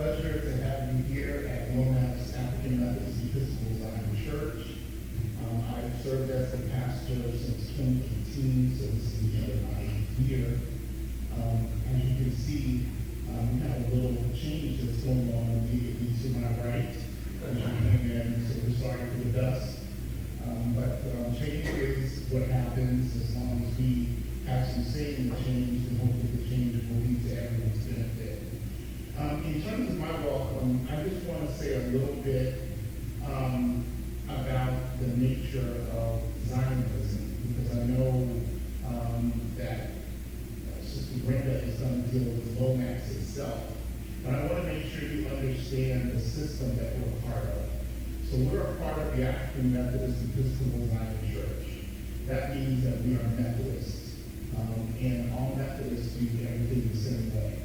pleasure to have you here at Lomax AMEZionChurch. I've served as the pastor since 2018, so this is my 8th year. As you can see, we have a little change that's going on immediately to my right. And so we're sorry for the dust. But change is what happens as long as we have some say in the change, and hopefully the change will be to everyone's benefit. In terms of my welcome, I just want to say a little bit about the nature of Zionism, because I know that Sister Brenda is going to deal with Lomax itself. But I want to make sure you understand the system that we're a part of. So we're a part of the African Methodist Episcopal Zion Church. That means that we are Methodists. And all Methodists do everything the same way.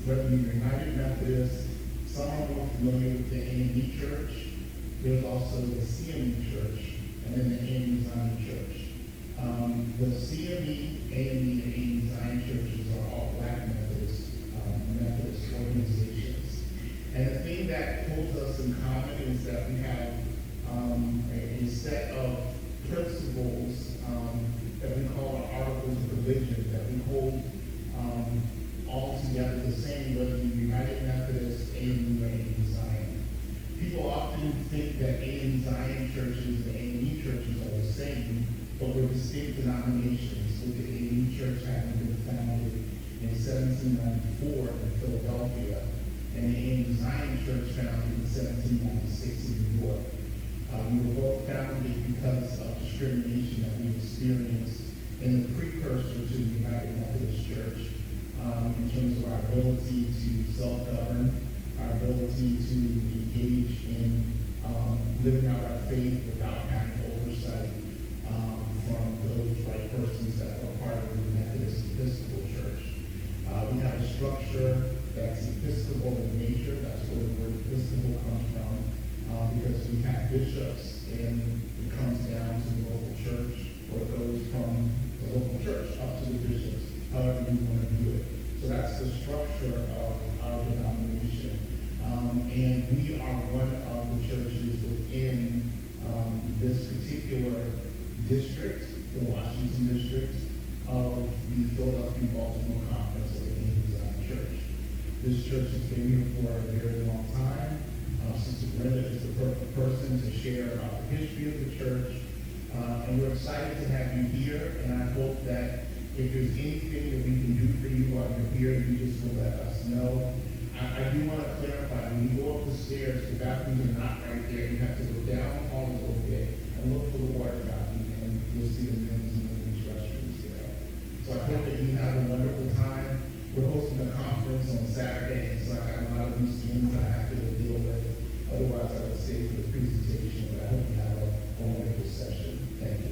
Whether you're United Methodist, some are more familiar with the AMEZionChurch. There's also the CME and then the AMEZionChurch. The CME, AME, and AMEZion churches are all Black Methodist organizations. And the thing that holds us in common is that we have a set of principles that we call our articles of religion, that we hold all together the same, whether you're United Methodist, AME, or AMEZion. People often think that AMEZion churches and AME churches are the same, but we're distinct denominations, with the AME church having been founded in 1794 in Philadelphia, and the AMEZion church founded in 1796 in New York. We were both founded because of discrimination that we experienced in the precursor to the United Methodist Church, in terms of our ability to self-govern, our ability to engage in living out our faith without having oversight from those right persons that are part of the Methodist Episcopal Church. We have a structure that's Episcopal in nature. That's where the word Episcopal comes from, because we have bishops, and it comes down to the local church, or it goes from the local church up to the bishops, however you want to do it. So that's the structure of our denomination. And we are one of the churches within this particular district, the Washington district, of the Philadelphia-Baltimore Conference of the AMEZionChurch. This church has been here for a very long time. Sister Brenda is the perfect person to share about the history of the church. And we're excited to have you here, and I hope that if there's anything that we can do for you while you're here, you just will let us know. I do want to clarify, when you go up the stairs, the bathrooms are not right there. You have to go down the hall a little bit and look for the water fountain, and you'll see the men's and women's restrooms there. So I hope that you have a wonderful time. We're hosting a conference on Saturday, and so I have a lot of loose ends I have to deal with. Otherwise, I would stay for the presentation, but I hope you have a wonderful session. Thank you.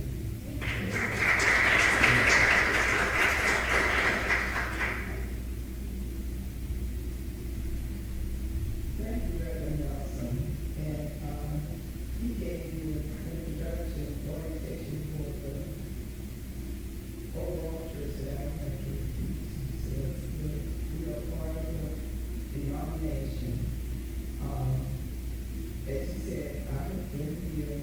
As you said, I have been here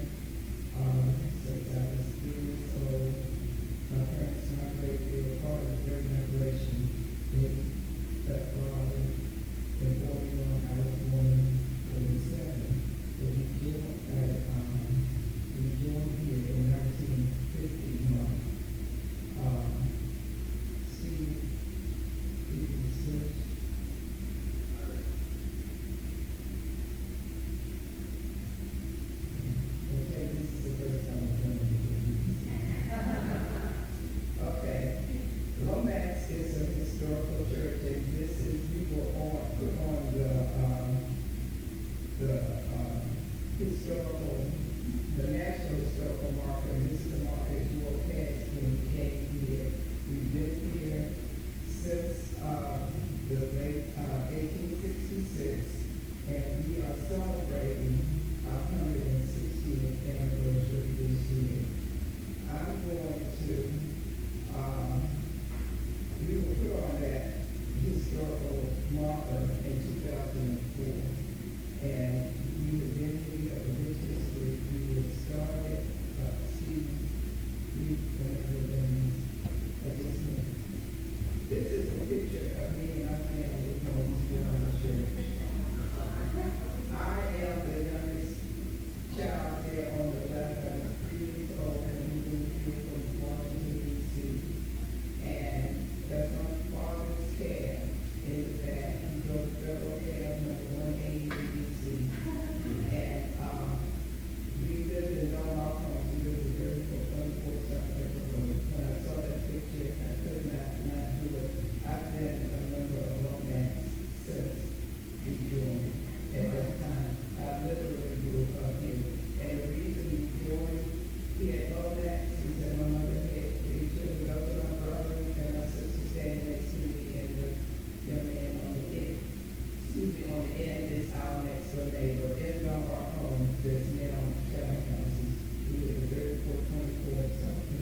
usually on the end is our next door neighbor. In our home, there's men on townhouses. We live at 3424 something.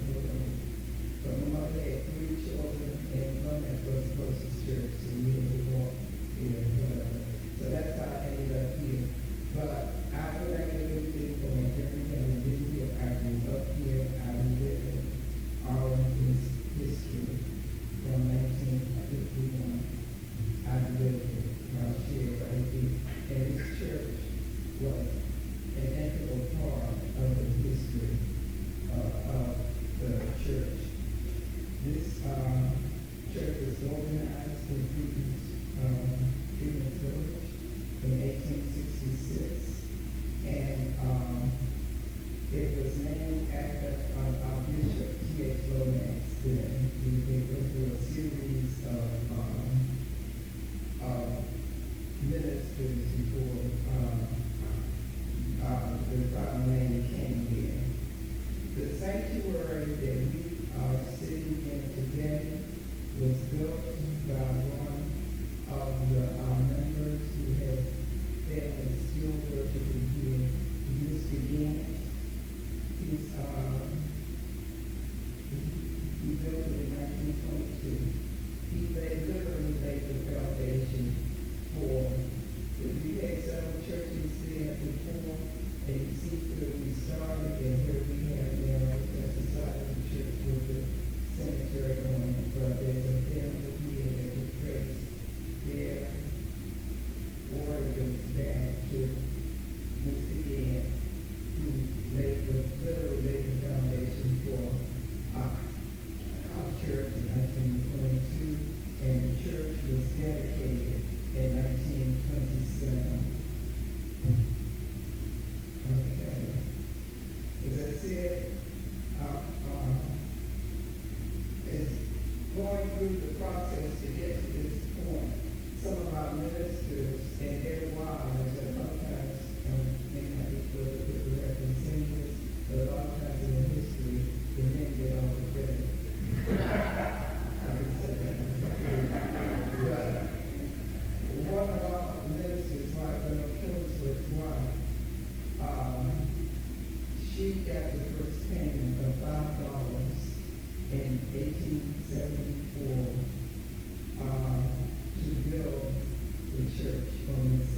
But my mother had 3 children, and Lomax was the closest church, so we had to walk here, whatever. So that's how I ended up here. But I feel like I lived here for my family, and I lived here. I grew up here. I lived all of this history from 1951. I lived my share right here. And this church was an integral part of the history of the church. This church was organized in Freeman's Village in 1866, and it was named after our Bishop T.H. Lomax. Then they went through a series of ministers before the final name came here. The sanctuary that we are sitting in today was built by one of our members who has been still working here. Mr. Gann. He built it in 1922. He literally laid the foundation for. We had several churches there before, and you see where we started and where we have now. That's the side of the church with the cemetery on it. But there's a family here that was traced their origins back to Mr. Gann, who literally laid the foundation for our church in 1922, and the church was dedicated in 1927. Okay. As I said, is going through the process to get to this point. Some of our ministers and their wives, and sometimes may not be good with the representatives, but a lot of times in the history, the men get all the credit. One of our ministers, like the Kingswood's wife, she got the first payment of $5 in 1874 to build the church on this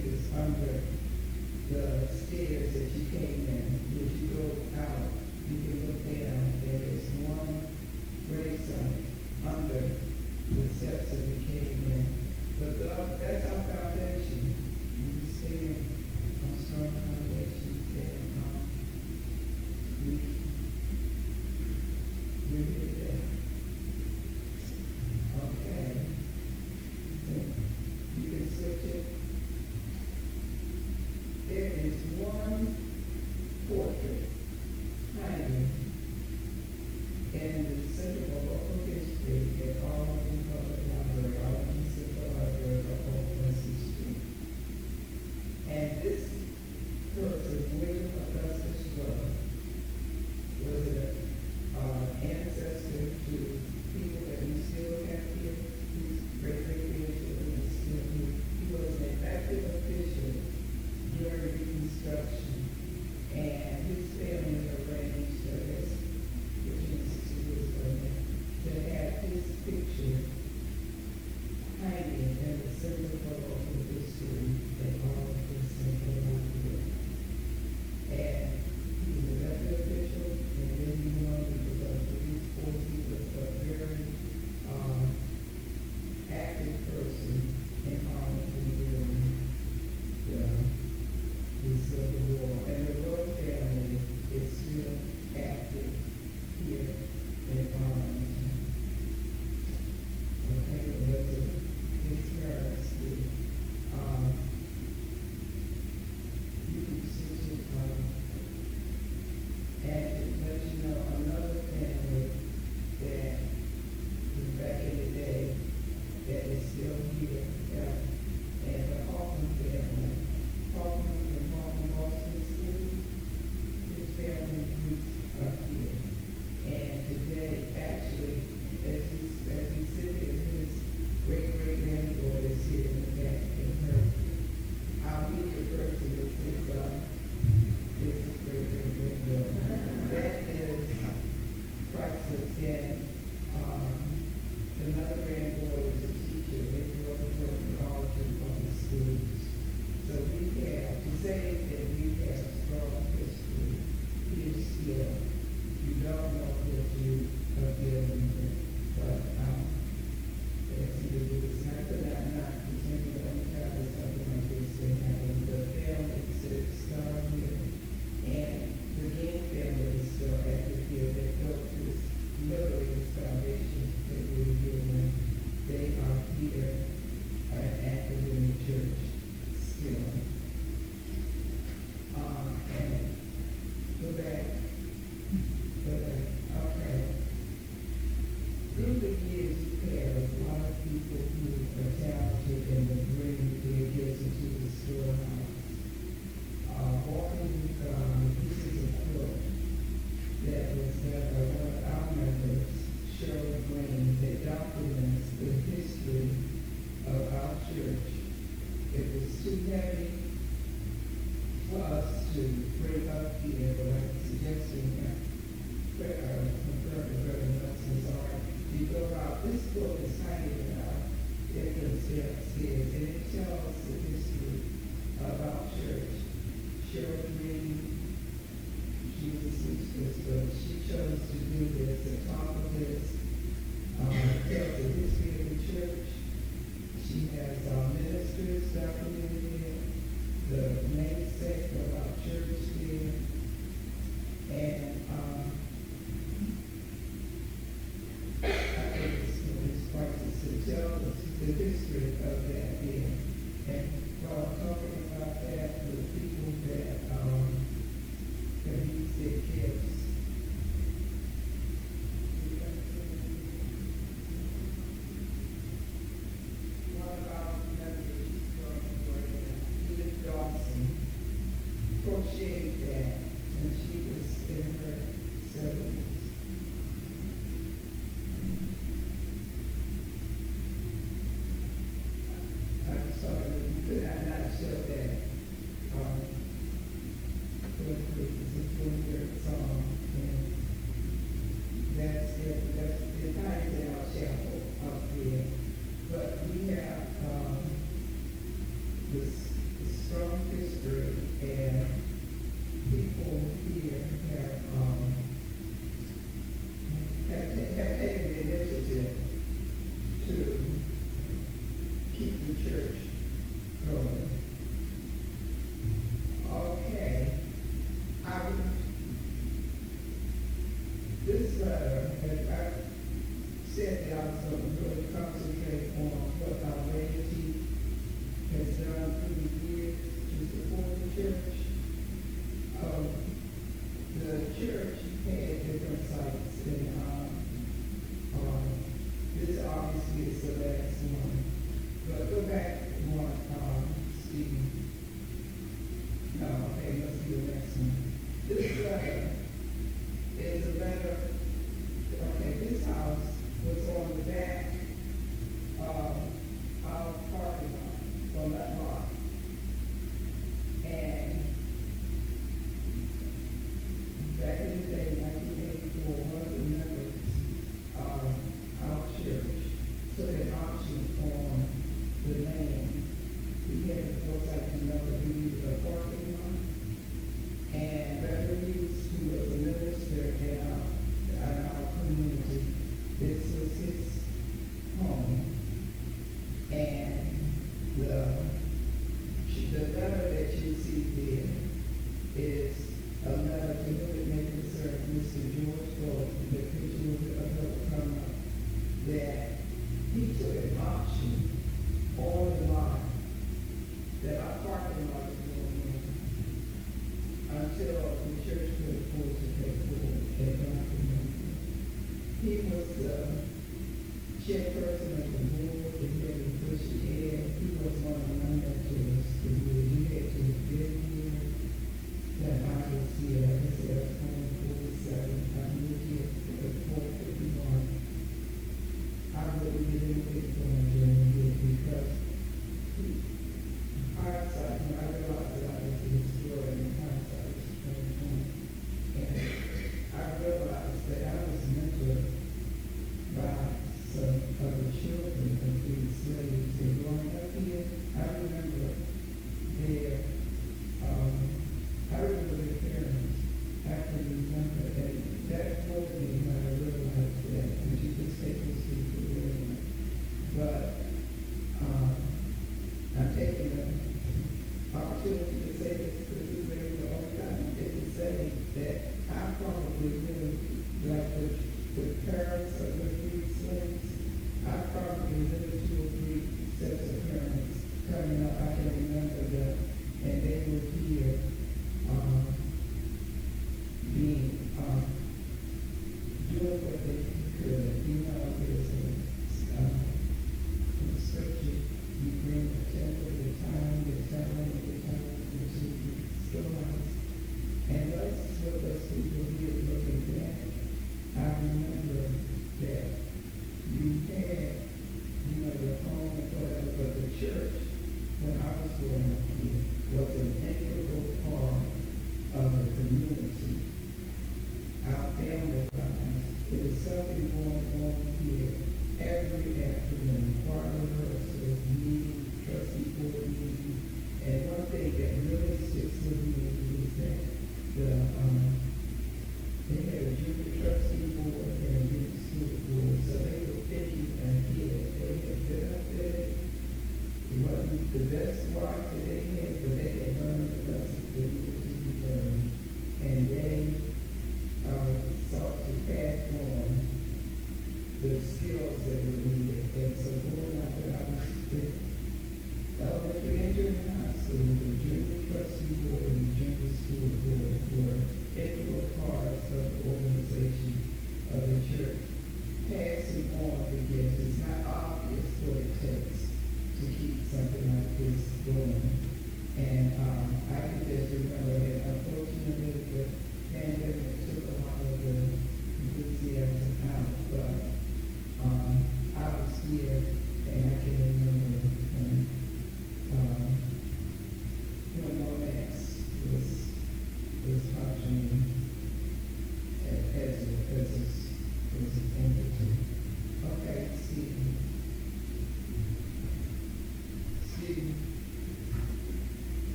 is under the stairs that you came in. If you go out, you can look down, there is one gravesite under the steps that we came in. But that's our foundation. We stand on strong foundation, and we're here there. Okay. You can switch it. There is one portrait hanging in the center of local history at all in public library, all in the central library of Oakland Street. And this person, William Augustus Rudd, was an ancestor to people that we still have here. His great-great-grandchildren are still here. He was an elected official during Reconstruction, and his family arranged this, which was 60 years ago now, to have his picture hanging in the center of local history at all of the central library. And he was an elected official, and then he won because of the police force. He was a very active person in Harlem during the Civil War. And the royal family is still active here in Arlington. Okay, that's his parents did. You can see it, and to let you know another family that was back in the day that is still here, and the Hoffman family. Hoffman from Hoffman Boston School, his family roots are here. And today, actually, as we sit here, his great-great-granddaughter is here in the back, and our media person is his great-great-granddaughter. That is Chrysler, and another granddaughter is a teacher. They grew up in college and public schools. So we have to say that we have strong history here still. You don't know what you are dealing with, but that's either it's not that I'm not pretending that I'm proud of something like this that happened. The family sits down here, and the Ginn family is still active here. They built this literally this foundation that we're doing. They are here active in the church. And go back. Okay. Through the years, you have a lot of people who are talented and will bring their gifts into the storehouse. This is a quote that was done by one of our members, Cheryl Green, that documents the history of our church. It was too heavy for us to bring up here, but I'm suggesting that very much is all right. You go out, this book is hanging out in the upstairs, and it tells the history of our church. Cheryl Green, she was a seamstress, but she chose to do this. The top of this tells the history of the church. She has ministers documented here, the namesake of our church here, and I think it's priceless to tell the history of that here. And while I'm talking about that, the people that use their gifts, one of our members from Edith Dawson crocheted that when she was in her 70s. I'm sorry, could I not show that? It's a 20-year song, and that's it. That's the time in our chapel up there. But we have this strong history, and people here have taken the initiative to keep the church going. Okay. This letter, as I said that I was going to really concentrate on what our laity has done through the years to support the church. The church had different sites, and this obviously is the last one. But go back one, Steve. No, okay, let's do the next one. This letter is a letter. Okay, this house was on the back of our parking lot, on that lot. And back in the day, 1984, one of the members of our church took an option on the land. We had the foresight to know that we needed a parking lot. And Beverly Hughes, who was a minister in our community, this was his home. And the letter that you see there is a letter to whom it may concern Mr. George Gold, the picture will come up, that he took an option on the lot, that our parking lot is going in, until the church could afford to pay for it at God. He was the chairperson of the board, the head of Christian Ed. He was one of the mentors to be had to have been here. That I was here, I guess it was 1947. I moved here at 451. I wouldn't get anything from him during the year because hindsight, when I realized that I was a historian, and hindsight was 2020. And I realized that I was mentored by some other children of these slaves. And growing up here, I remember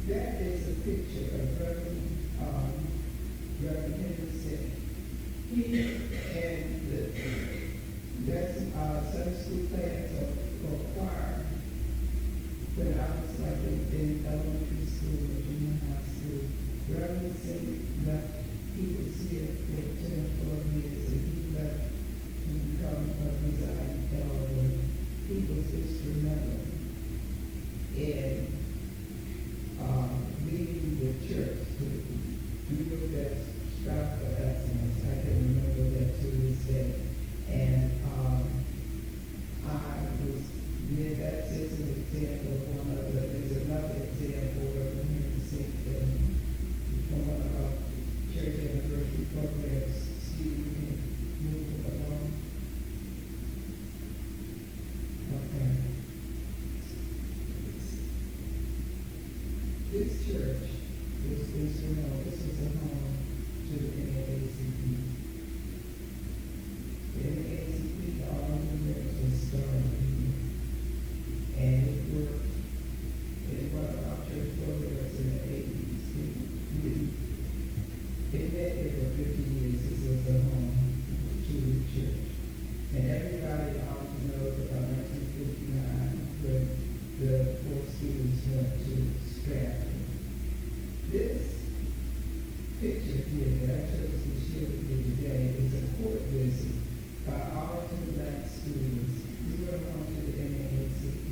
that is a picture of Reverend Henderson. He and that's Sunday school class or choir. When I was like in elementary school or junior high school, Reverend left. He was here for 10 or 12 years, and he left to become a resigning elder. He was instrumental in leading the church to do that strive for excellence. I can remember that to this day. And I was, that is an example of one of the, there's another example of the music from one of our church anniversary programs. Steve, you can move along. Okay. This church was instrumental. This was a home to the NAACP. The NAACP, all of the members were started here. And it worked in one of our church programs in the 80s. It met there for 50 years. This was a home to the church. And everybody always knows about 1959 when the 4 students went to Stratford. This picture here that I chose to share with you today is a court visit by all of the black students. We went on to the NAACP,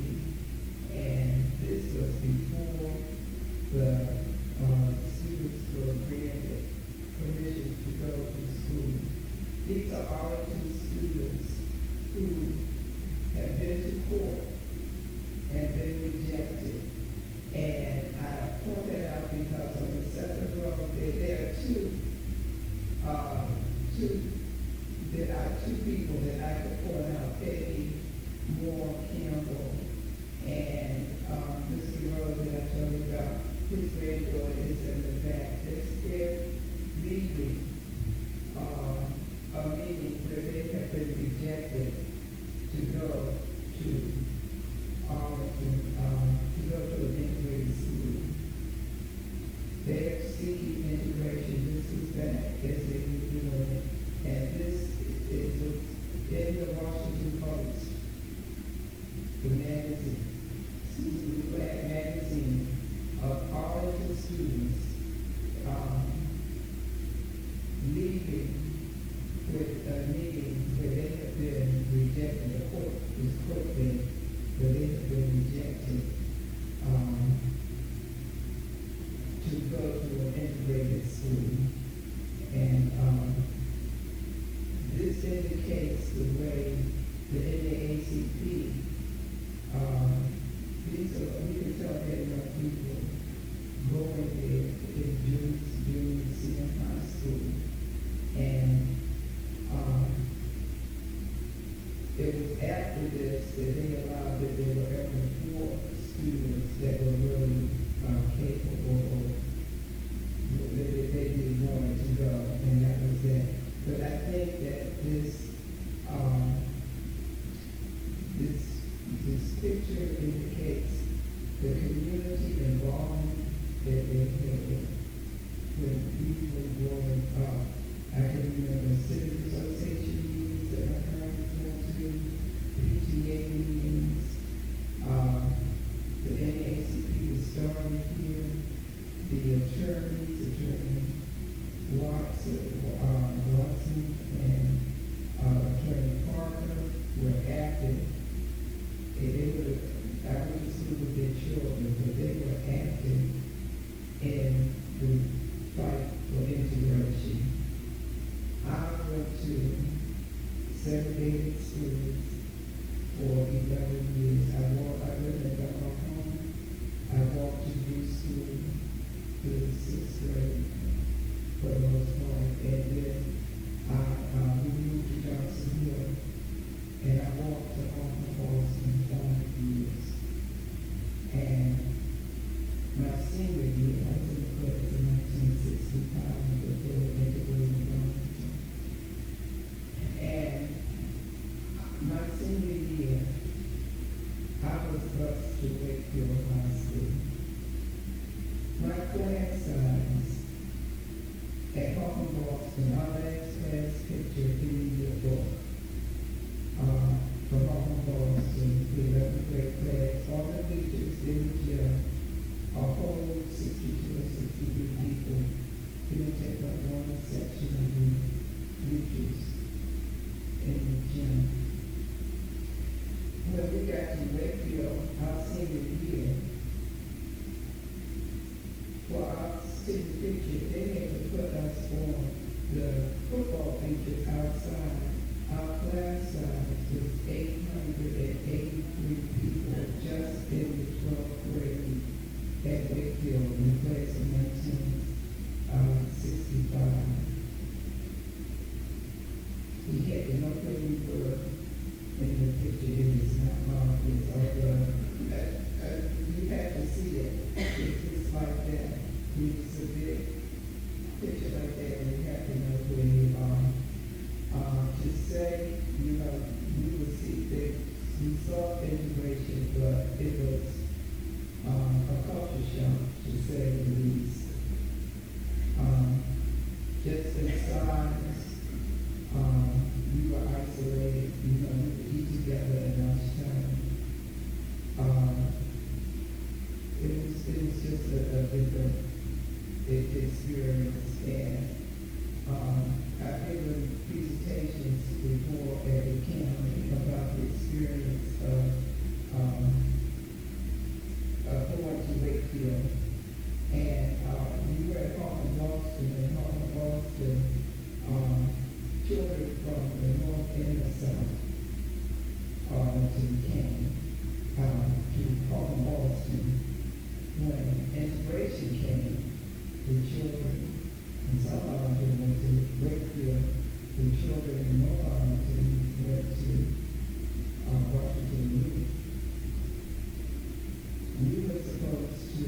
and this was before the students were granted permission to go to school. These are all of the students who have been to court and been rejected. And I point that out because on the second row there are two people that I could point out, Eddie Moore Campbell and Mr. Rose that I told you about. His granddaughter is in the back. They're leaving a meeting where they have been rejected to go to Arlington, to go to an integrated school. They're seeking integration. This is back as they were doing it. And this is in the Washington Post, the magazine, the black magazine of Arlington students it's a big picture like that, and you have to know where you are. To say, we would see that we saw integration, but it was a culture shock, to say the least. Just in size, we were isolated, we would eat together at lunchtime. It was just a different experience, and I've given presentations before at the county about the experience of going to Wakefield. And we were at home in Boston, and home in Boston, children from the north and the south came to home Boston. When integration came, the children, and some of them went to Wakefield, the children in North Arlington went to Washington Union. We were supposed to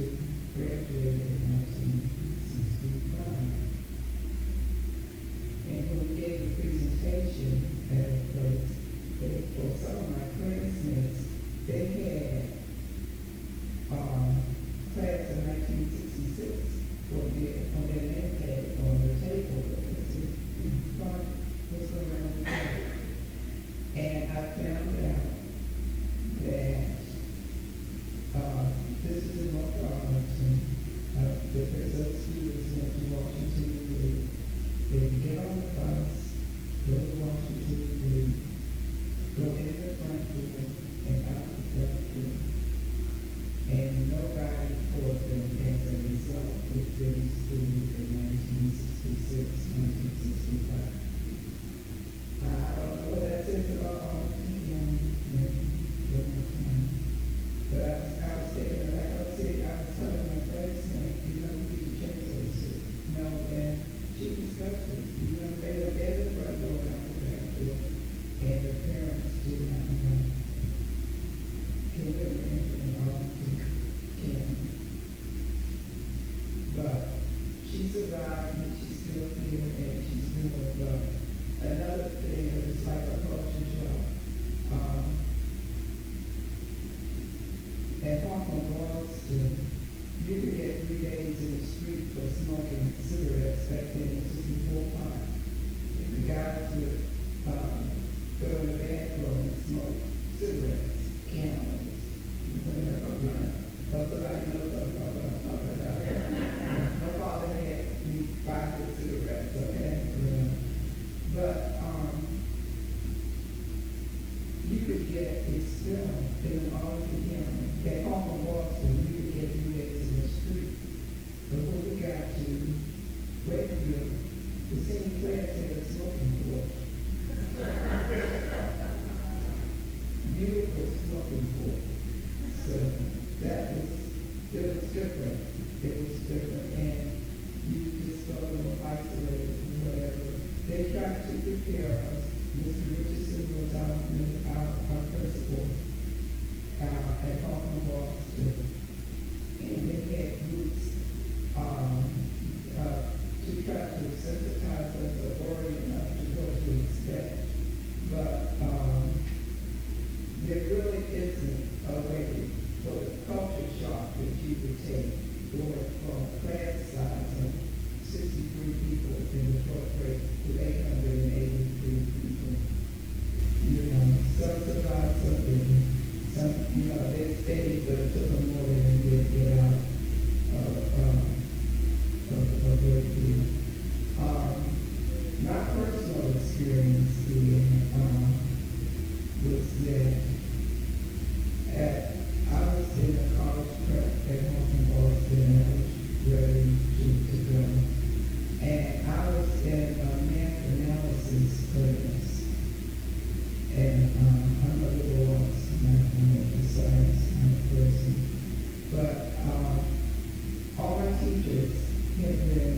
graduate in 1965. And when we gave the presentation at a place, for some of my classmates, they had class in 1966 on their name tag on the table. What's around there? And I found out that this is in North Arlington. Because those students went to Washington, they would get on the bus, go to Washington, go in the front door and out the front door. And nobody taught them as a result with these students in 1966, 1965. I don't know what that says about all the young men. But I was thinking, like I was telling my classmate, we need to change this. And she discussed it. They were at the front door and out the back door. And the parents did not know. Can we but she survived and she's still here and she's doing well. Another thing is like a culture shock. At Hawthorne Boston, you could get 3 days in the street for smoking cigarettes back then. This was before pot. The guys would go to the bathroom and smoke cigarettes, candles. My father had me 5 good cigarettes, okay? But you could get expelled in all the county. At home in Boston, you could get 3 days in the street. But when we got to Wakefield, the same class had a smoking porch. Beautiful smoking porch. So it was different. It was different, and you just felt a little isolated and whatever. They tried to prepare us. Mr. Richardson was our principal at Hawthorne Boston, and they had groups to try to sensitize us or orient us to what to expect. But there really isn't a way for the culture shock that you would take going from class size of 63 people in the 12th grade to 883 people. Some survived, some didn't. Some, they stayed, but it took them more than a year to get out of their field. My personal experience here was that I was in a college prep at home in Boston, and I was ready to go. And I was in a math analysis class. And I'm a little lost in mathematical science person. But all my teachers had been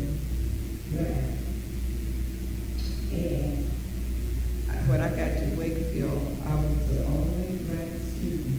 math. And when I got to Wakefield, I was the only black student.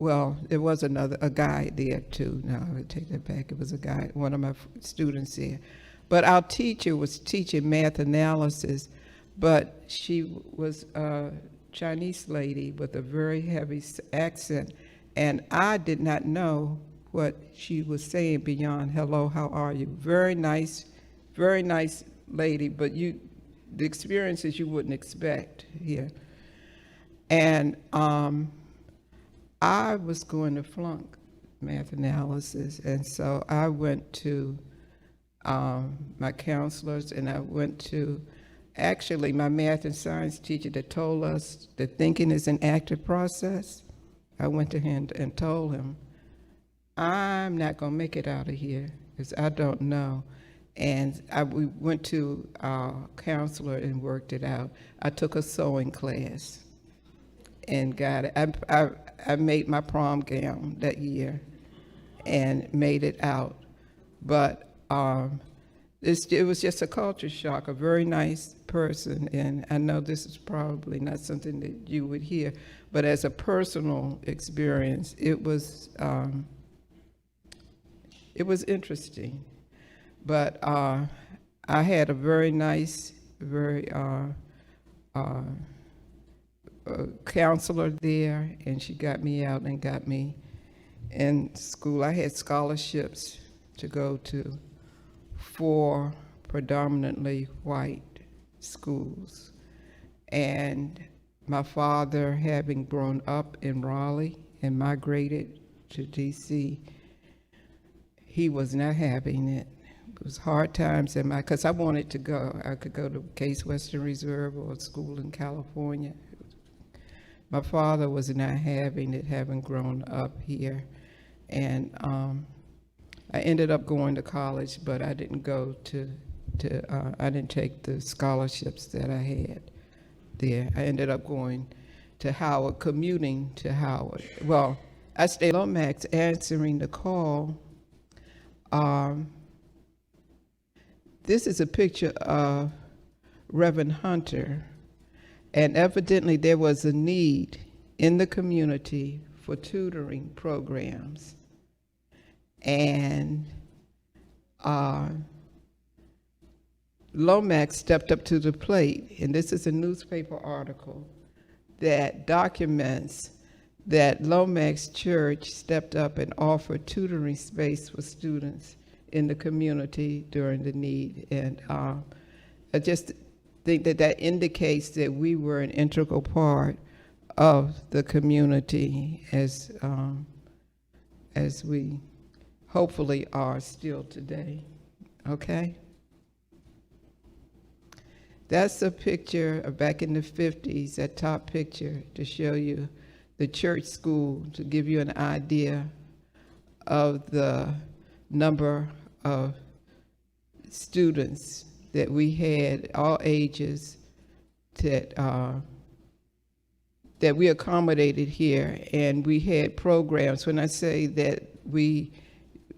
well, there was a guy there too. No, I would take that back. It was a guy, one of my students there. But our teacher was teaching math analysis, but she was a Chinese lady with a very heavy accent, and I did not know what she was saying beyond hello, how are you? Very nice lady, but the experiences you wouldn't expect here. And I was going to flunk math analysis, and so I went to my counselors, and I went to actually my math and science teacher that told us that thinking is an active process. I went to him and told him, I'm not going to make it out of here because I don't know. And we went to our counselor and worked it out. I took a sewing class and got it. I made my prom gown that year and made it out. But it was just a culture shock, a very nice person. And I know this is probably not something that you would hear, but as a personal experience, it was interesting. But I had a very nice, very counselor there, and she got me out and got me in school. I had scholarships to go to 4 predominantly white schools. And my father, having grown up in Raleigh and migrated to D.C., he was not having it. It was hard times because I wanted to go. I could go to Case Western Reserve or a school in California. My father was not having it, having grown up here. And I ended up going to college, but I didn't go I didn't take the scholarships that I had there. I ended up going to Howard, commuting to Howard. Well, I stayed at Lomax answering the call. This is a picture of Reverend Hunter, and evidently there was a need in the community for tutoring programs. And Lomax stepped up to the plate, and this is a newspaper article that documents that Lomax Church stepped up and offered tutoring space for students in the community during the need. And I just think that indicates that we were an integral part of the community as we hopefully are still today. Okay? That's a picture of back in the 50s, that top picture, to show you the church school, to give you an idea of the number of students that we had, all ages, that we accommodated here. And we had programs. When I say that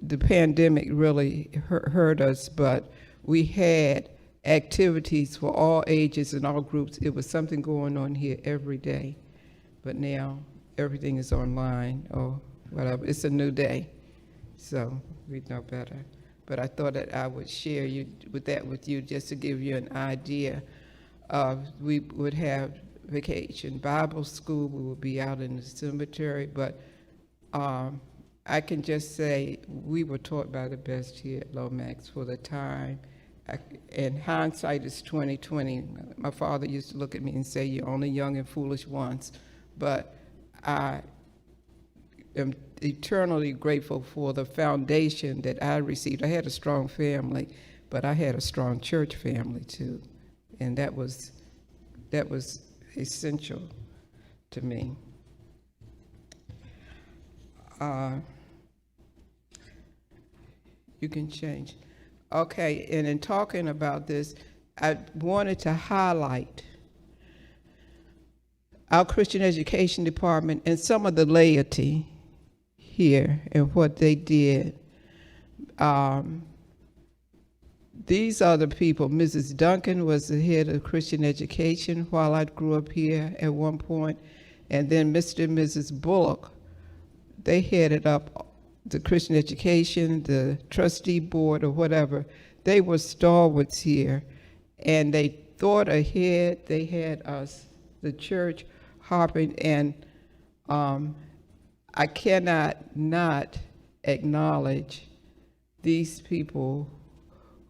the pandemic really hurt us, but we had activities for all ages and all groups. It was something going on here every day. But now everything is online or whatever. It's a new day, so we know better. But I thought that I would share with you just to give you an idea of, we would have vacation Bible school. We would be out in the cemetery, but I can just say we were taught by the best here at Lomax for the time. And hindsight is 20/20. My father used to look at me and say, "You're only young and foolish once," but I am eternally grateful for the foundation that I received. I had a strong family, but I had a strong church family too, and that was essential to me. You can change. Okay, and in talking about this, I wanted to highlight our Christian education department and some of the laity here and what they did. These are the people. Mrs. Duncan was the head of Christian education while I grew up here at one point, and then Mr. and Mrs. Bullock they headed up the Christian education, the trustee board or whatever. They were stalwarts here, and they thought ahead. They had us, the church, hopping, and I cannot not acknowledge these people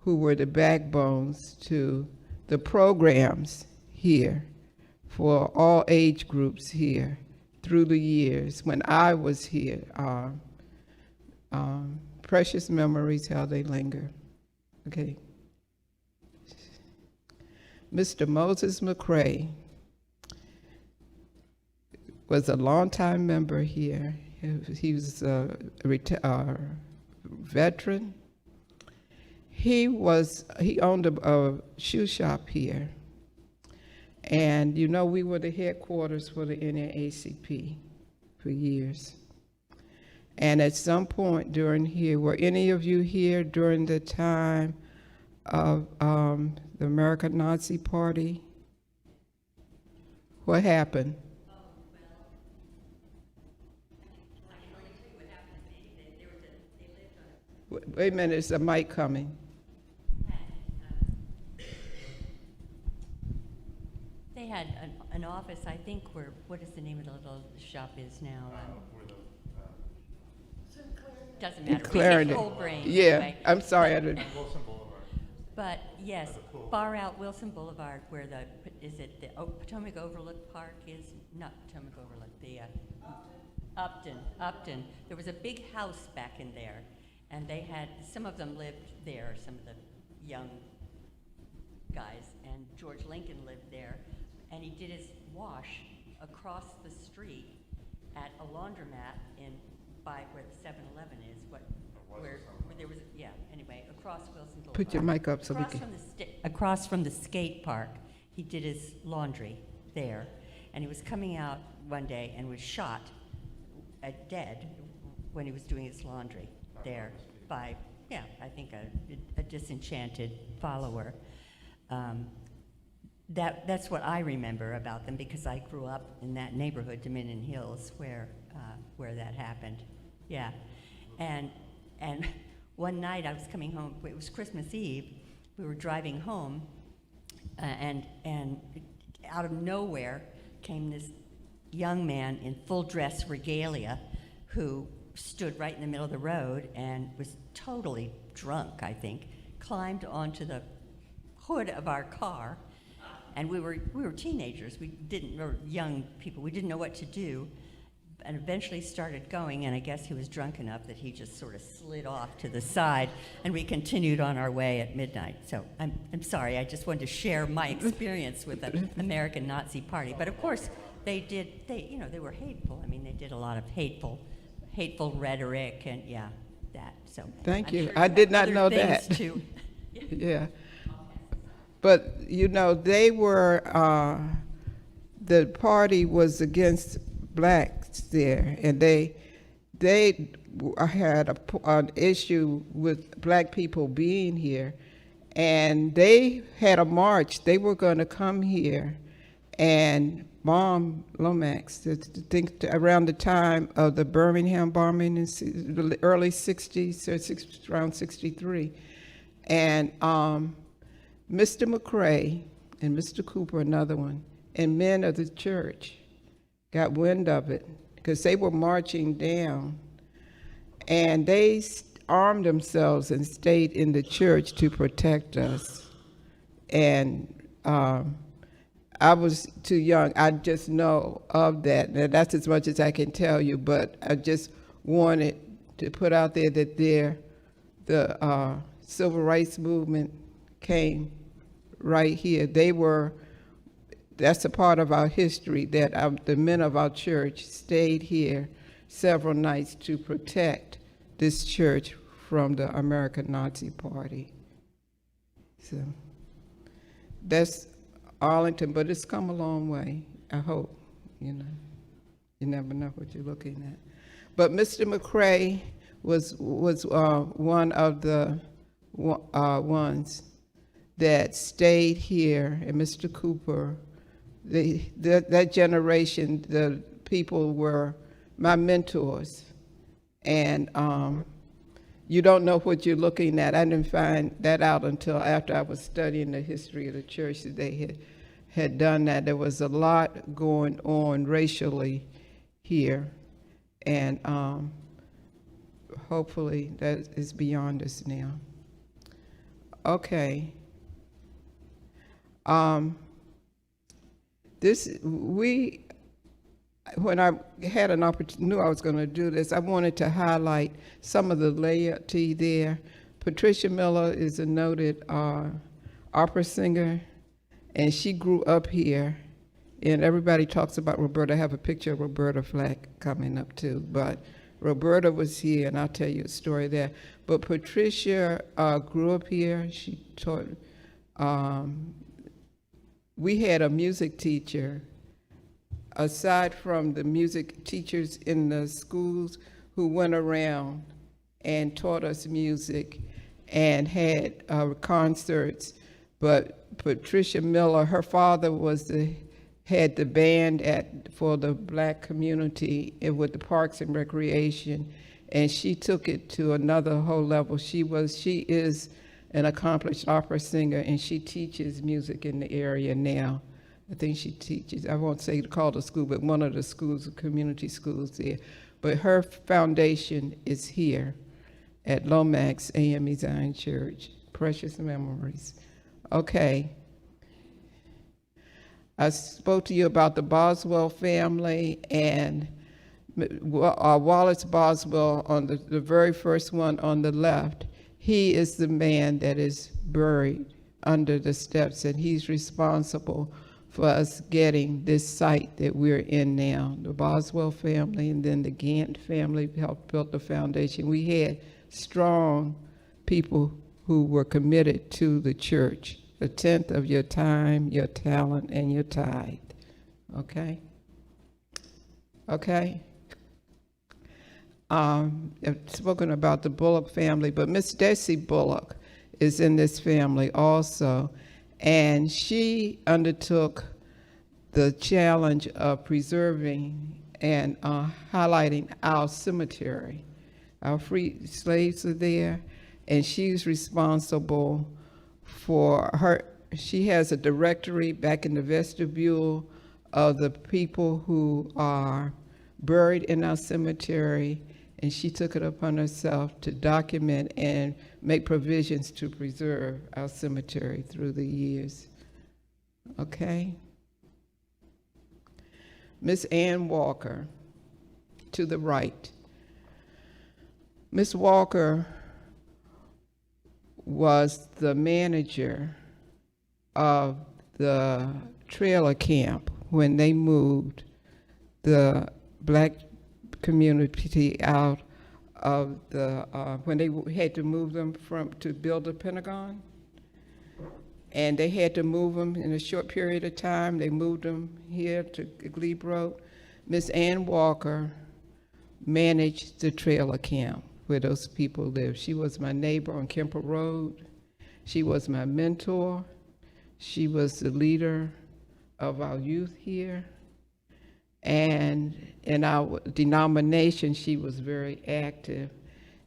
who were the backbones to the programs here for all age groups here through the years when I was here. Precious memories, how they linger. Okay. Mr. Moses McCrae was a longtime member here. He was a veteran. He owned a shoe shop here. And you know, we were the headquarters for the NAACP for years. And at some point during here, were any of you here during the time of the American Nazi Party? What happened? Wait a minute, is a mic coming? They had an office, I think, where, what is the name of the little shop is now? Doesn't matter. Clarendon. Old brain. Yeah, Anyway. I'm sorry. I didn't. Wilson Boulevard. But yes, far out Wilson Boulevard, where the, is it the Potomac Overlook Park is? Not Potomac Overlook, the Upton. There was a big house back in there, and they had, some of them lived there, some of the young guys, and George Lincoln lived there, and he did his wash across the street at a laundromat by where the 7-Eleven is, where there was, yeah, anyway, across Wilson Boulevard. Put your mic up so we can. Across from the skate park, he did his laundry there, and he was coming out one day and was shot dead when he was doing his laundry there by, yeah, I think a disenchanted follower. That's what I remember about them, because I grew up in that neighborhood, Dominion Hills, where that happened. Yeah, and one night I was coming home. It was Christmas Eve. We were driving home, and out of nowhere came this young man in full dress regalia, who stood right in the middle of the road and was totally drunk. I think climbed onto the hood of our car, and we were teenagers. We were young people. We didn't know what to do. And eventually started going, and I guess he was drunk enough that he just sort of slid off to the side, and we continued on our way at midnight. So I'm sorry, I just wanted to share my experience with the American Nazi Party. But of course, they were hateful. I mean, they did a lot of hateful rhetoric, and yeah, that. So Thank I'm you. sure I did not other know things that. too. Yeah. But, you know, they were, the party was against blacks there, and they had an issue with black people being here, and they had a march. They were going to come here and bomb Lomax, around the time of the Birmingham bombing in the early 60s, or around 63. And Mr. McCrae and Mr. Cooper, another one, and men of the church got wind of it, because they were marching down, and they armed themselves and stayed in the church to protect us. And I was too young. I just know of that, and that's as much as I can tell you, but I just wanted to put out there that the civil rights movement came right here. That's a part of our history, that the men of our church stayed here several nights to protect this church from the American Nazi Party. So that's Arlington, but it's come a long way, I hope. You never know what you're looking at. But Mr. McCrae was one of the ones that stayed here, and Mr. Cooper. That generation, the people were my mentors And you don't know what you're looking at. I didn't find that out until after I was studying the history of the church that they had done that. There was a lot going on racially here, and hopefully that is beyond us now. Okay. When I had an opportunity, knew I was going to do this, I wanted to highlight some of the laity there. Patricia Miller is a noted opera singer, and she grew up here. And everybody talks about Roberta. I have a picture of Roberta Flack coming up too, but Roberta was here, and I'll tell you a story there. But Patricia grew up here. She taught. We had a music teacher, aside from the music teachers in the schools, who went around and taught us music and had concerts. But Patricia Miller, her father had the band for the black community with the Parks and Recreation, and she took it to another whole level. She is an accomplished opera singer, and she teaches music in the area now. I think she teaches, I won't say call the school, but one of the schools, community schools there. But her foundation is here at Lomax AMEZionChurch. Precious memories. Okay. I spoke to you about the Boswell family, and Wallace Boswell, on the very first one on the left, he is the man that is buried under the steps, and he's responsible for us getting this site that we're in now. The Boswell family, and then the Gant family helped build the foundation. We had strong people who were committed to the church. A tenth of your time, your talent, and your tithe. Okay? Okay? I've spoken about the Bullock family, but Miss Desi Bullock is in this family also, and she undertook the challenge of preserving and highlighting our cemetery. Our free slaves are there, and she's responsible for she has a directory back in the vestibule of the people who are buried in our cemetery, and she took it upon herself to document and make provisions to preserve our cemetery through the years. Okay? Miss Ann Walker, to the right. Miss Walker was the manager of the trailer camp when they moved the black community out of the, when they had to move them to build the Pentagon. And they had to move them in a short period of time. They moved them here to Glebe Road. Miss Ann Walker managed the trailer camp where those people live. She was my neighbor on Kemper Road. She was my mentor. She was the leader of our youth here. And in our denomination, she was very active.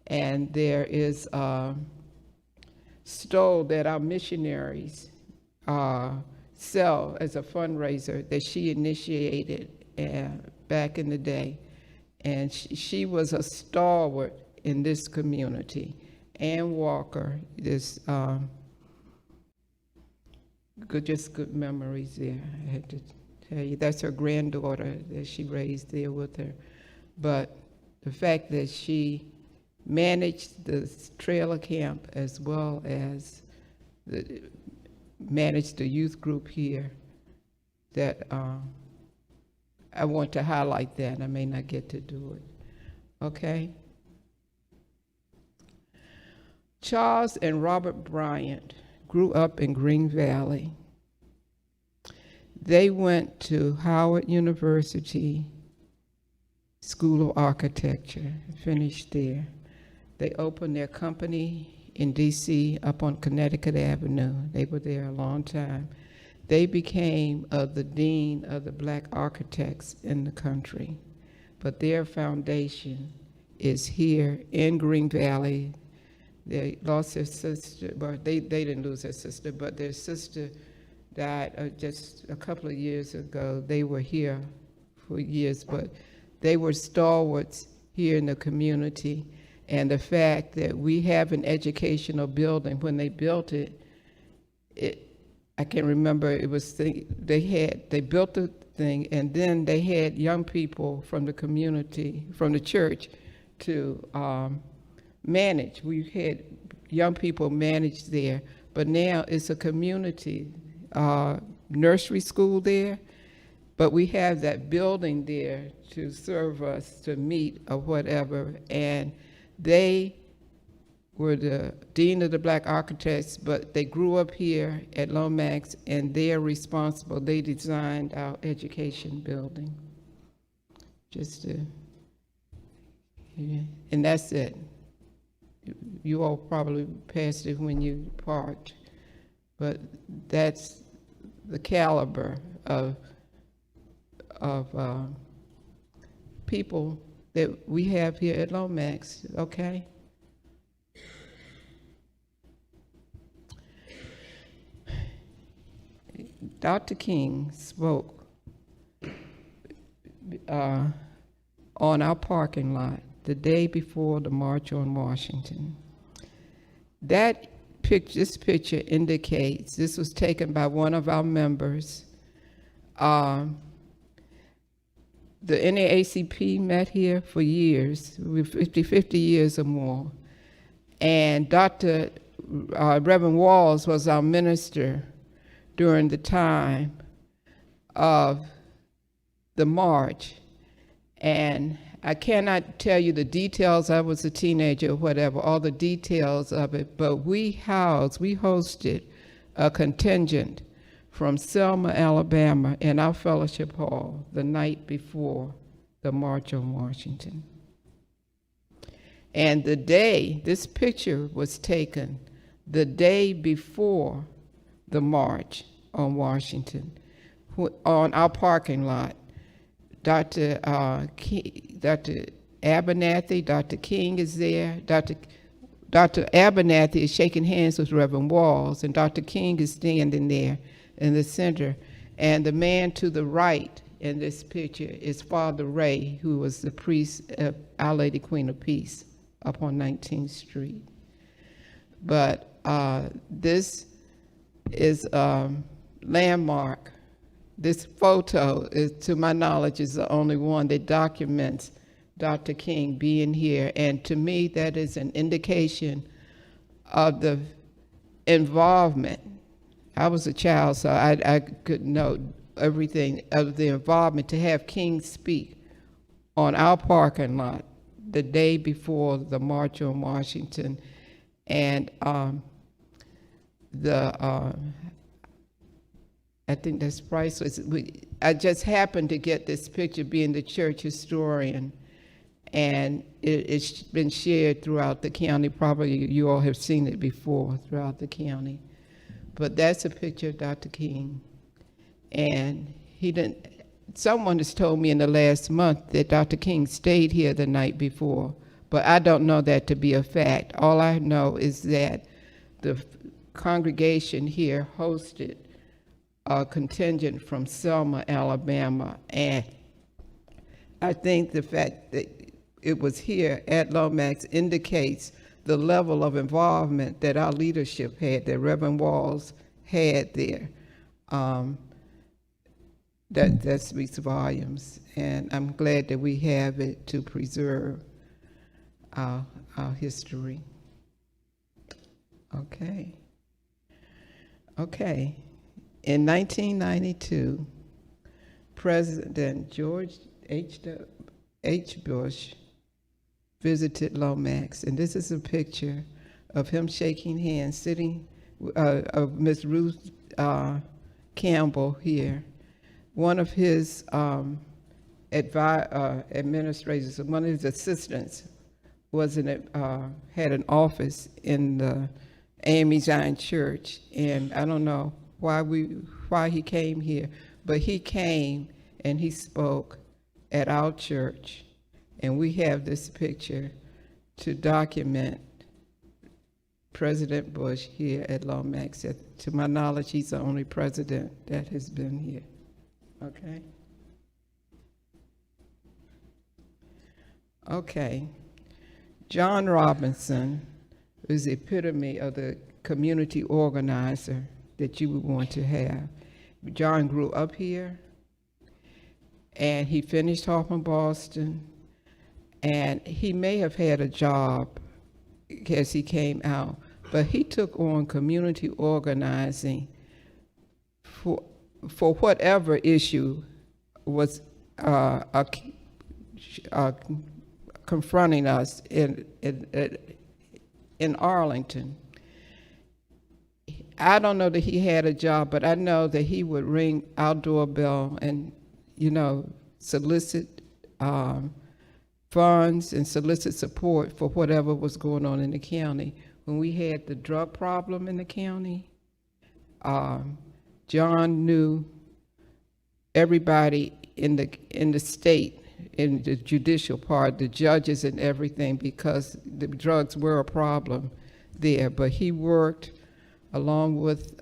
And there is a stole that our missionaries sell as a fundraiser that she initiated back in the day. And she was a stalwart in this community. Ann Walker, this good memories there. I had to tell you, that's her granddaughter that she raised there with her. But the fact that she managed the trailer camp as well as managed the youth group here, that I want to highlight that. I may not get to do it. Okay? Charles and Robert Bryant grew up in Green Valley. They went to Howard University School of Architecture, finished there. They opened their company in D.C. up on Connecticut Avenue. They were there a long time. They became the dean of the black architects in the country. But their foundation is here in Green Valley. They lost their sister, but they didn't lose their sister, but their sister died just a couple of years ago. They were here for years, but they were stalwarts here in the community. And the fact that we have an educational building, when they built it, I can remember it was, they built the thing, and then they had young people from the community, from the church, to manage. We had young people manage there, but now it's a community nursery school there, but we have that building there to serve us, to meet or whatever, and they were the dean of the black architects, but they grew up here at Lomax, and they're responsible. They designed our education building. Just to, yeah. And that's it. You all probably passed it when you parked, but that's the caliber of people that we have here at Lomax, okay? Dr. King spoke on our parking lot the day before the March on Washington. This picture indicates, this was taken by one of our members. The NAACP met here for years, 50 years or more. And Reverend Walls was our minister during the time of the march. And I cannot tell you the details, I was a teenager or whatever, all the details of it, but we hosted a contingent from Selma, Alabama in our fellowship hall the night before the March on Washington. And the day, this picture was taken the day before the March on Washington, on our parking lot. Dr. Abernathy, Dr. King is there. Dr. Abernathy is shaking hands with Reverend Walls, and Dr. King is standing there in the center. And the man to the right in this picture is Father Ray, who was the priest of Our Lady Queen of Peace up on 19th Street. But this is a landmark. This photo, is, to my knowledge, is the only one that documents Dr. King being here. And to me, that is an indication of the involvement. I was a child, so I could know everything of the involvement to have King speak on our parking lot the day before the March on Washington. And I think that's priceless. I just happened to get this picture being the church historian, and it's been shared throughout the county. Probably you all have seen it before throughout the county. But that's a picture of Dr. King. And someone has told me in the last month that Dr. King stayed here the night before, but I don't know that to be a fact. All I know is that the congregation here hosted a contingent from Selma, Alabama, and I think the fact that it was here at Lomax indicates the level of involvement that our leadership had, that Reverend Walls had there. That speaks volumes, and I'm glad that we have it to preserve our history. Okay. In 1992, President George H. Bush visited Lomax, and this is a picture of him shaking hands, sitting, of Miss Ruth Campbell here. One of his administrators, one of his assistants, had an office in the AMEZionChurch, and I don't know why he came here, but he came and he spoke at our church, And we have this picture to document President Bush here at Lomax. To my knowledge, he's the only president that has been here. Okay? Okay. John Robinson is the epitome of the community organizer that you would want to have. John grew up here, and he finished off in Boston, and he may have had a job as he came out, but he took on community organizing for whatever issue was confronting us in Arlington. I don't know that he had a job, but I know that he would ring our doorbell and, solicit funds and solicit support for whatever was going on in the county. When we had the drug problem in the county, John knew everybody in the state, in the judicial part, the judges and everything, because the drugs were a problem there. But he worked along with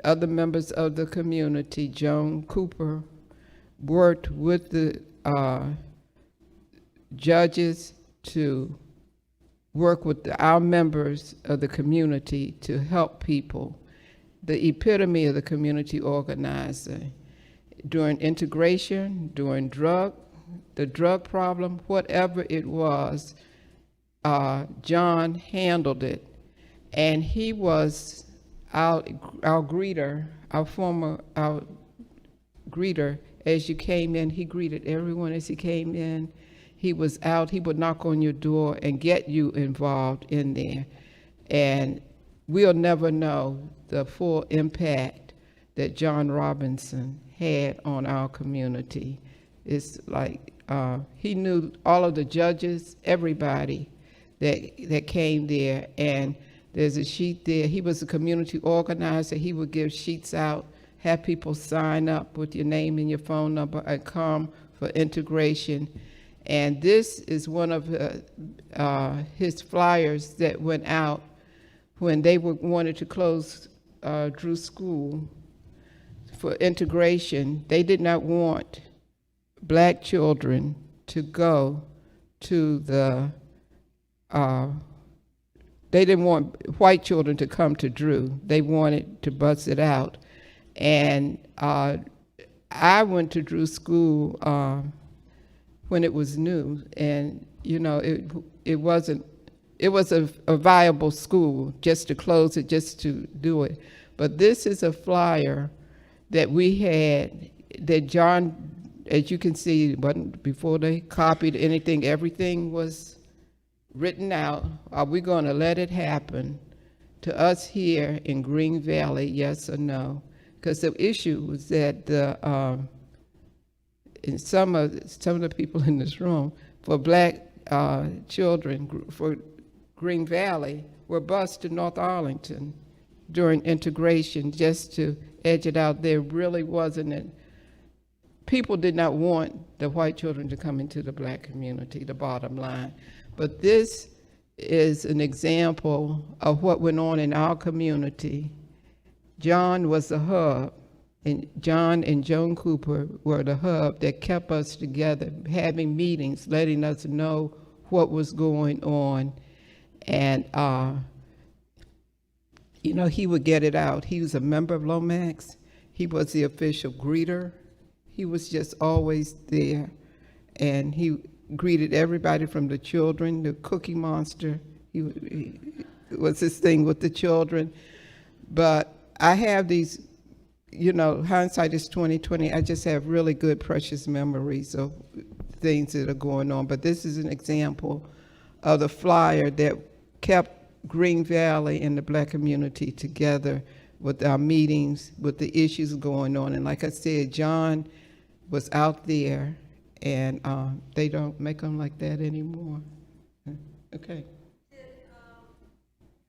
other members of the community. Joan Cooper worked with the judges to work with our members of the community to help people. The epitome of the community organizer. During integration, during the drug problem, whatever it was, John handled it. And he was our greeter, our greeter. As you came in, he greeted everyone as he came in. He was out, he would knock on your door and get you involved in there. And we'll never know the full impact that John Robinson had on our community. It's like he knew all of the judges, everybody that came there, and there's a sheet there. He was a community organizer. He would give sheets out, have people sign up with your name and your phone number and come for integration. And this is one of his flyers that went out when they wanted to close Drew School for integration. They did not want black children to go to they didn't want white children to come to Drew. They wanted to bust it out. And I went to Drew School when it was new, and it was a viable school just to close it, just to do it. But this is a flyer that we had that John, as you can see, wasn't before they copied anything. Everything was written out. Are we going to let it happen to us here in Green Valley? Yes or no? Because the issue was that in some of the people in this room, for black children for Green Valley, were bused to North Arlington during integration just to edge it out. There really wasn't people did not want the white children to come into the black community, the bottom line. But this is an example of what went on in our community. John was the hub, and John and Joan Cooper were the hub that kept us together, having meetings, letting us know what was going on. And, he would get it out. He was a member of Lomax. He was the official greeter. He was just always there. And he greeted everybody from the children, the Cookie Monster. He was his thing with the children. But I have these, hindsight is 20/20. I just have really good, precious memories of things that are going on. But this is an example of the flyer that kept Green Valley and the black community together with our meetings, with the issues going on. And like I said, John was out there, and they don't make them like that anymore. Okay.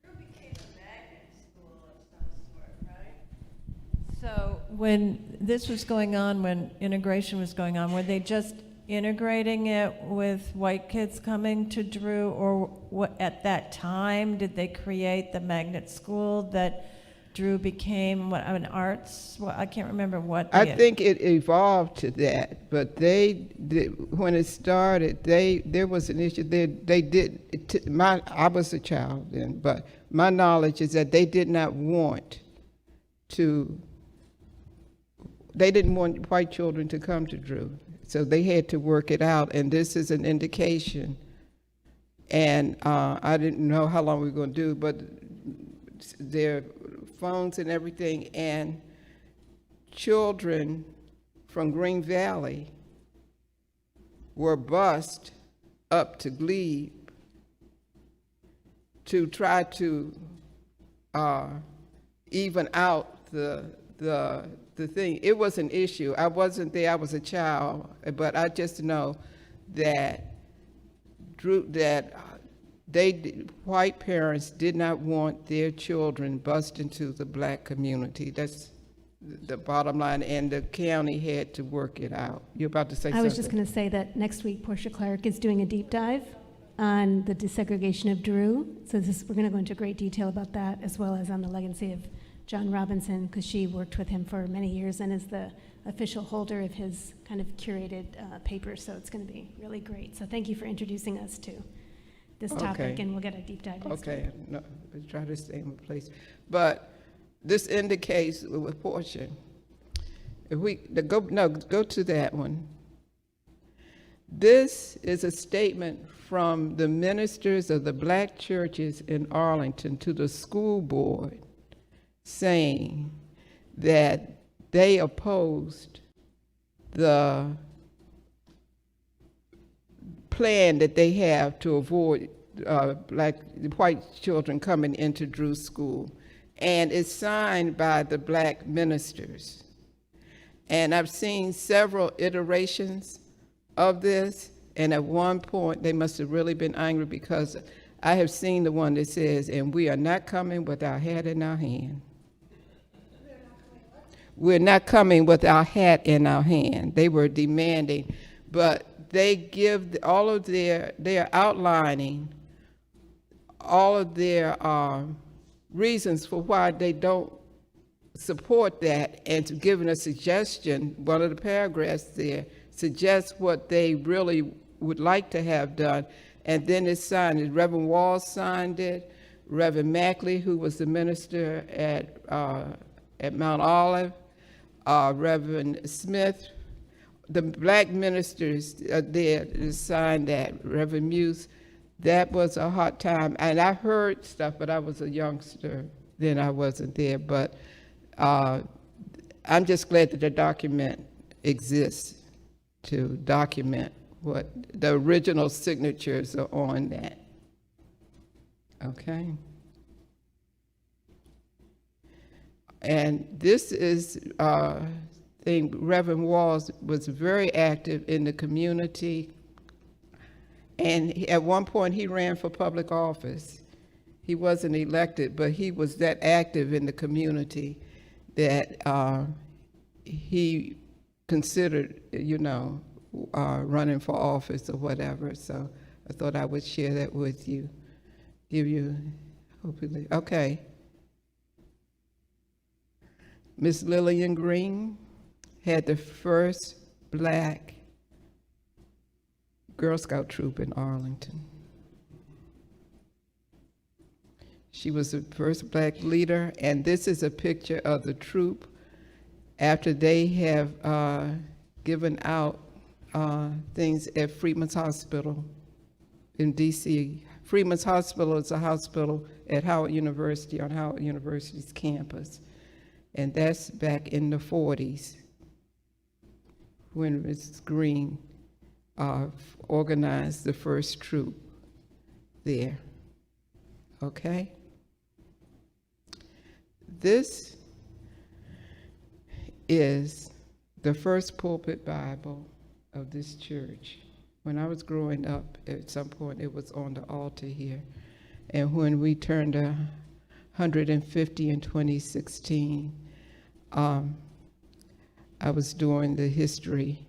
Drew became a magnet school of some sort, right? So when this was going on, when integration was going on, were they just integrating it with white kids coming to Drew, or what, at that time, did they create the magnet school that Drew became an arts? Well, I can't remember what. I think it evolved to that, but when it started, there was an issue. I was a child then, but my knowledge is that they did not want they didn't want white children to come to Drew. So they had to work it out, and this is an indication. And I didn't know how long we were going to do, but their phones and everything, and children from Green Valley were bused up to Glebe to try to even out the thing. It was an issue. I wasn't there. I was a child, but I just know that white parents did not want their children bused into the black community. That's the bottom line, and the county had to work it out. You're about to say something? I was just going to say that next week, Portia Clark is doing a deep dive on the desegregation of Drew. So we're going to go into great detail about that, as well as on the legacy of John Robinson, because she worked with him for many years and is the official holder of his kind of curated papers. So it's going to be really great. So thank you for introducing us to this topic, Okay. and we'll get a deep dive next week. Okay, no, I try to stay in my place. But this indicates with Portia, go to that one. This is a statement from the ministers of the black churches in Arlington to the school board, saying that they opposed the plan that they have to avoid white children coming into Drew School. And it's signed by the black ministers. And I've seen several iterations of this, and at one point they must have really been angry, because I have seen the one that says, "And we are not coming with our hat in our hand." We're not coming with our hat in our hand. They were demanding, but they give all of they're outlining all of their reasons for why they don't support that, and to giving a suggestion. One of the paragraphs there suggests what they really would like to have done, and then it's signed. Reverend Walls signed it, Reverend Mackley, who was the minister at Mount Olive, Reverend Smith, the black ministers there signed that, Reverend Muse. That was a hot time, and I heard stuff, but I was a youngster then. I wasn't there, but I'm just glad that the document exists to document what the original signatures are on that. Okay. And this is thing. Reverend Walls was very active in the community, and at one point he ran for public office. He wasn't elected, but he was that active in the community that he considered, running for office or whatever. So I thought I would share that with you, hopefully. Okay. Miss Lillian Green had the first black Girl Scout troop in Arlington. She was the first black leader, and this is a picture of the troop after they have given out things at Freedman's Hospital in DC. Freedman's Hospital is a hospital at Howard University, on Howard University's campus. And that's back in the 40s when Mrs. Green organized the first troop there. Okay? This is the first pulpit Bible of this church. When I was growing up, at some point it was on the altar here. And when we turned 150 in 2016, I was doing the history,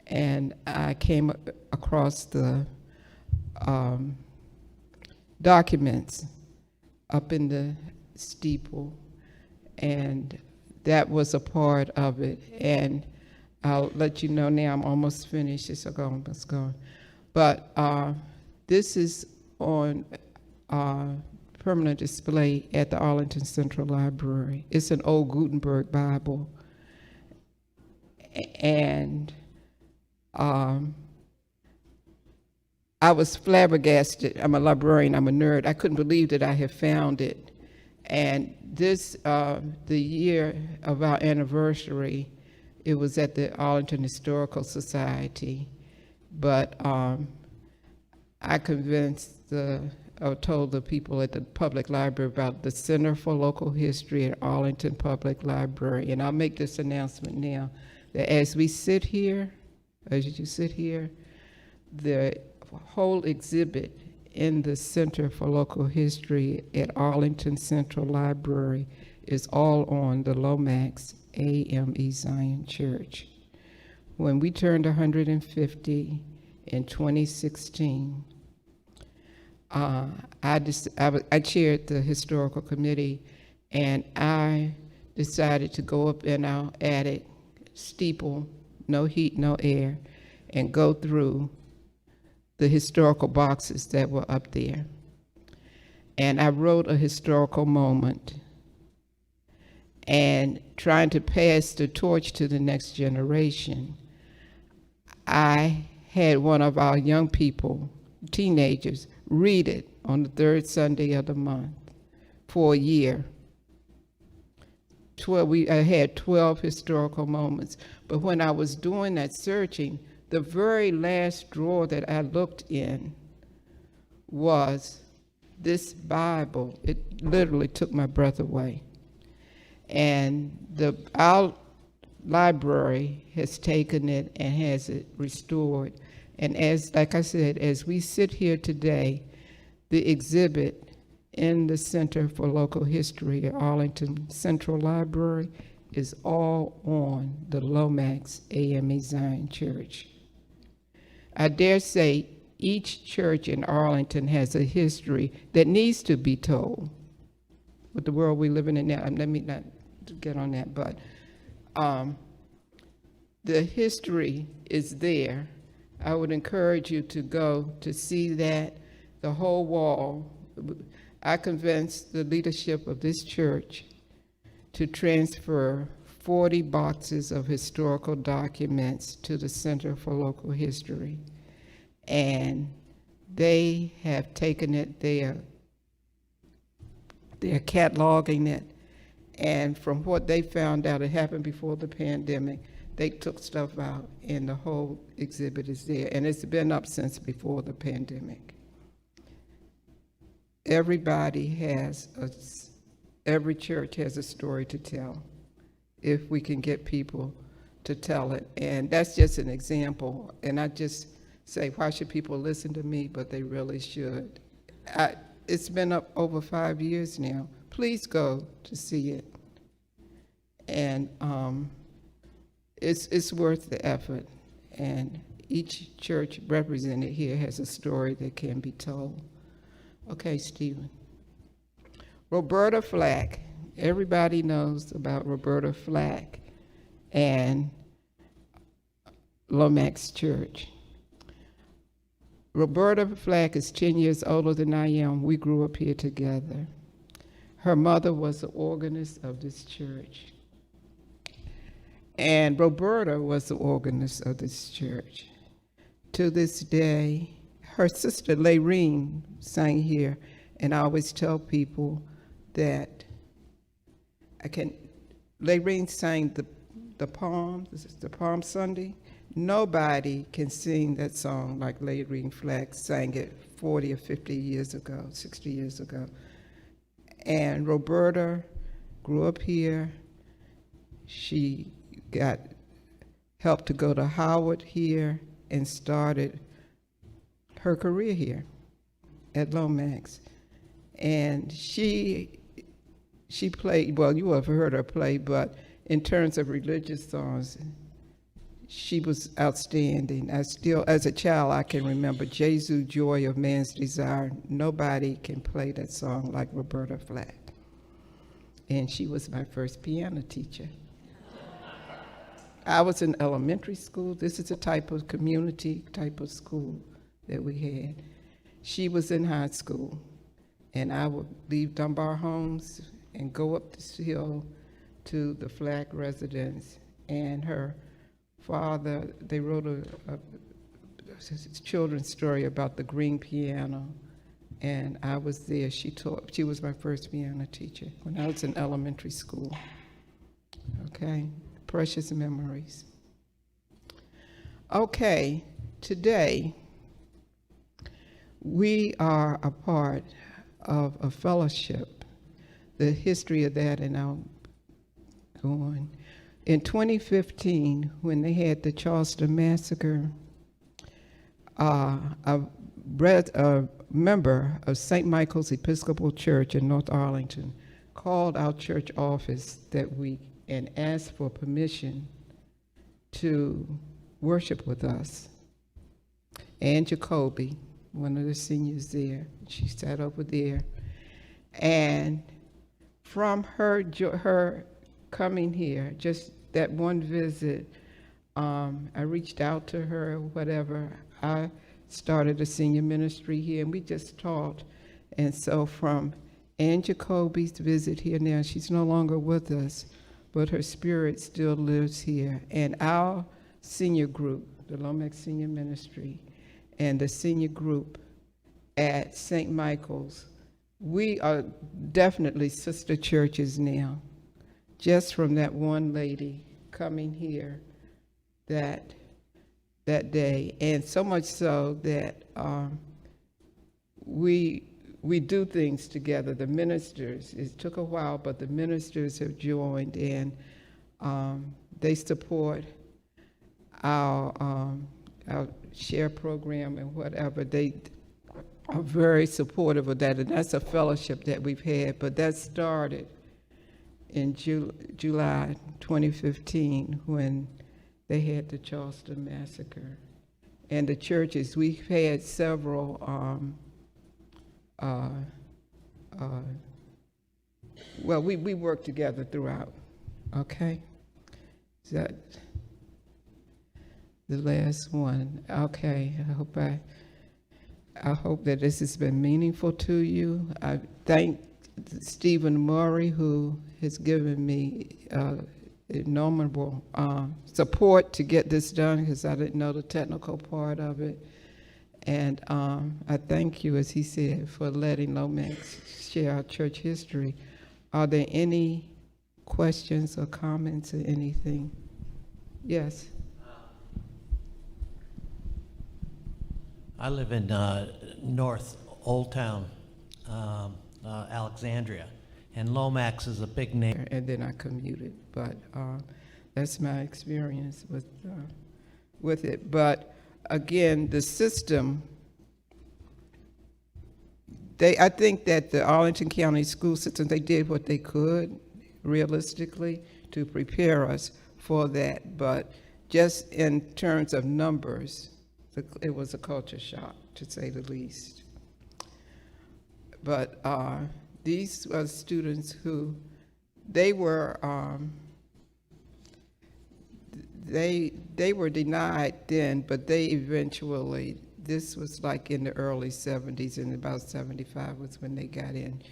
and I came across the documents up in the steeple, and that was a part of it. And I'll let you know now, I'm almost finished. It's almost gone. But this is on permanent display at the Arlington Central Library. It's an old Gutenberg Bible. And I was flabbergasted. I'm a librarian, I'm a nerd. I couldn't believe that I had found it. And this, the year of our anniversary, it was at the Arlington Historical Society. But I told the people at the public library about the Center for Local History at Arlington Public Library. And I'll make this announcement now, that as we sit here, as you sit here, the whole exhibit in the Center for Local History at Arlington Central Library is all on the Lomax AMEZionChurch. When we turned 150 in 2016, I chaired the historical committee, and I decided to go up in our attic, steeple, no heat, no air, and go through the historical boxes that were up there. And I wrote a historical moment and trying to pass the torch to the next generation. I had one of our young people, teenagers, read it on the third Sunday of the month for a year. I had 12 historical moments. But when I was doing that searching, the very last drawer that I looked in was this Bible. It literally took my breath away. And our library has taken it and has it restored. And like I said, as we sit here today, the exhibit in the Center for Local History at Arlington Central Library is all on the Lomax AMEZionChurch. I dare say each church in Arlington has a history that needs to be told. With the world we live in now, let me not get on that, but the history is there. I would encourage you to go to see that, the whole wall. I convinced the leadership of this church to transfer 40 boxes of historical documents to the Center for Local History. And they have taken it, they're cataloging it. And from what they found out, it happened before the pandemic, they took stuff out and the whole exhibit is there. And it's been up since before the pandemic. Everybody every church has a story to tell if we can get people to tell it. And that's just an example. And I just say, why should people listen to me? But they really should. It's been up over 5 years now. Please go to see it. And it's worth the effort. And each church represented here has a story that can be told. Okay, Stephen. Roberta Flack. Everybody knows about Roberta Flack and Lomax Church. Roberta Flack is 10 years older than I am. We grew up here together. Her mother was the organist of this church. And Roberta was the organist of this church. To this day, her sister, Layreen, sang here, and I always tell people that Layreen sang the Palm Sunday. Nobody can sing that song like Layreen Flack sang it 40 or 50 years ago, 60 years ago. And Roberta grew up here. She got help to go to Howard here and started her career here at Lomax. And she played, well, you have heard her play, but in terms of religious songs, she was outstanding. I still, as a child, I can remember Jesu, Joy of Man's Desire. Nobody can play that song like Roberta Flack. And she was my first piano teacher. I was in elementary school. This is a type of community type of school that we had. She was in high school, and I would leave Dunbar Homes and go up this hill to the Flack residence, and her father, they wrote a children's story about the green piano, and I was there. She was my first piano teacher when I was in elementary school. Okay, precious memories. Okay, today we are a part of a fellowship, the history of that, and I'll go on. In 2015, when they had the Charleston massacre, a member of St. Michael's Episcopal Church in North Arlington called our church office that week and asked for permission to worship with us. Ann Jacoby, one of the seniors there, she sat over there, and from her coming here, just that one visit, I reached out to her, whatever. I started a senior ministry here, and we just taught. And so from Ann Jacoby's visit here now, she's no longer with us, but her spirit still lives here. And our senior group, the Lomax Senior Ministry, and the senior group at St. Michael's, we are definitely sister churches now, just from that one lady coming here that day. And so much so that we do things together. The ministers, it took a while, but the ministers have joined, and they support our share program and whatever. They are very supportive of that, and that's a fellowship that we've had, but that started in July 2015 when they had the Charleston massacre. And the churches, we've had several well, we work together throughout, okay? Is that the last one? Okay, I hope that this has been meaningful to you. I thank Stephen Murray, who has given me innumerable support to get this done, because I didn't know the technical part of it. And I thank you, as he said, for letting Lomax share our church history. Are there any questions or comments or anything? Yes. I live in North Old Town, Alexandria, and Lomax is a big name. And then I commuted, but that's my experience with it. But again, the system, I think that the Arlington County school system, they did what they could realistically to prepare us for that, but just in terms of numbers, it was a culture shock, to say the least. But these are students who, they were denied then, but they eventually, this was like in the early 70s, and about 75 was when they got in.